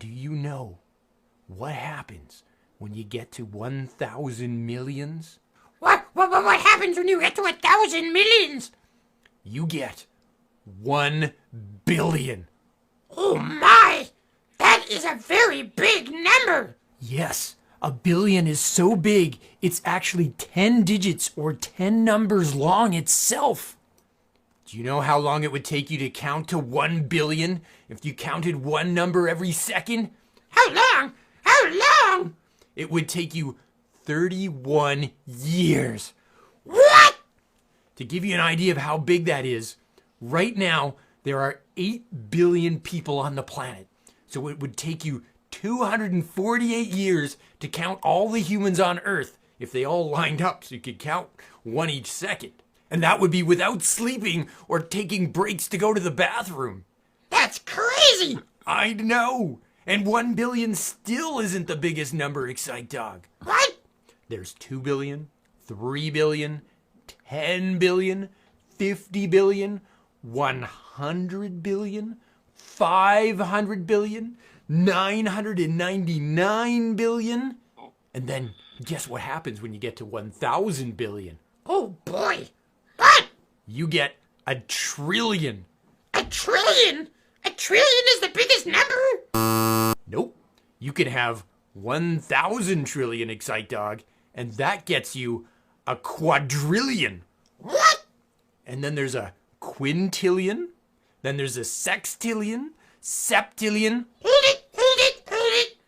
do you know what happens when you get to 1,000 millions? What happens when you get to 1,000 millions? You get 1 billion. Oh my! That is a very big number! Yes, a billion is so big, it's actually 10 digits or 10 numbers long itself. Do you know how long it would take you to count to 1 billion if you counted one number every second? How long? How long? It would take you 31 years. What? To give you an idea of how big that is, right now there are 8 billion people on the planet. So it would take you 248 years to count all the humans on Earth if they all lined up so you could count one each second. And that would be without sleeping or taking breaks to go to the bathroom. That's crazy! I know. And 1 billion still isn't the biggest number, Excite Dog. What? There's 2 billion, 3 billion, 10 billion, 50 billion, 100 billion, 500 billion, 999 billion. And then guess what happens when you get to 1,000 billion? Oh boy! What? You get a trillion. A trillion? A trillion is the biggest number? Nope. You can have 1,000 trillion, Excite Dog, and that gets you a quadrillion. What? And then there's a quintillion. Then there's a sextillion, septillion. Hold it!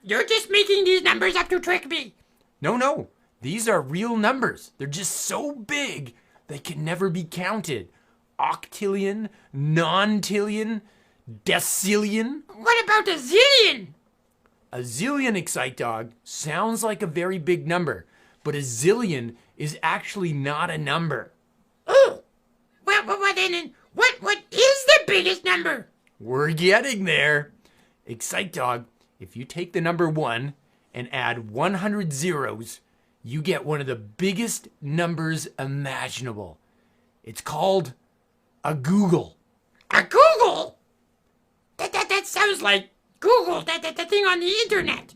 You're just making these numbers up to trick me. No. These are real numbers. They're just so big they can never be counted. Octillion, nontillion, decillion. What about a zillion? A zillion, Excite Dog, sounds like a very big number, but a zillion is actually not a number. Oh! Well then, what is the biggest number? We're getting there. Excite Dog, if you take the number 1 and add 100 zeros, you get one of the biggest numbers imaginable. It's called a googol. A Google? That sounds like Google, that thing on the internet.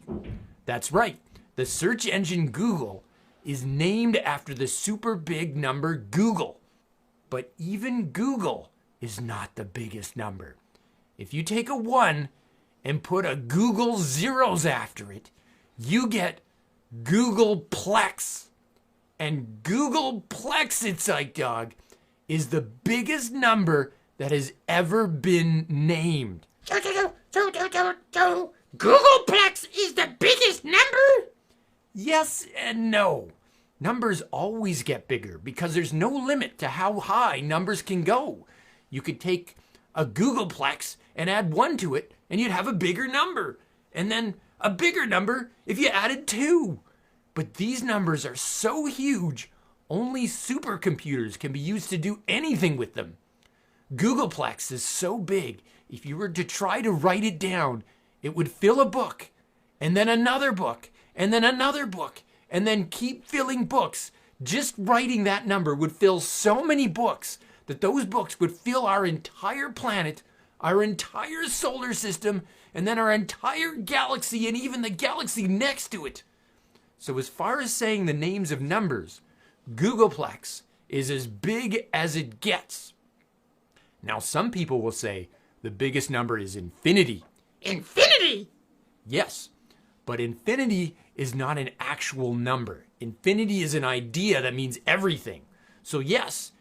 That's right. The search engine Google is named after the super big number Google. But even Google is not the biggest number. If you take a 1 and put a Google zeros after it, you get Googleplex. And Googleplex, Excite Dog, is the biggest number that has ever been named. So Googleplex is the biggest number? Yes and no. Numbers always get bigger because there's no limit to how high numbers can go. You could take a Googleplex and add 1 to it, and you'd have a bigger number. And then a bigger number if you added 2. But these numbers are so huge, only supercomputers can be used to do anything with them. Googleplex is so big, if you were to try to write it down, it would fill a book, and then another book, and then another book, and then keep filling books. Just writing that number would fill so many books that those books would fill our entire planet, our entire solar system, and then our entire galaxy, and even the galaxy next to it. So as far as saying the names of numbers, Googleplex is as big as it gets. Now some people will say the biggest number is infinity. Infinity? Yes, but infinity is not an actual number. Infinity is an idea that means everything. So yes,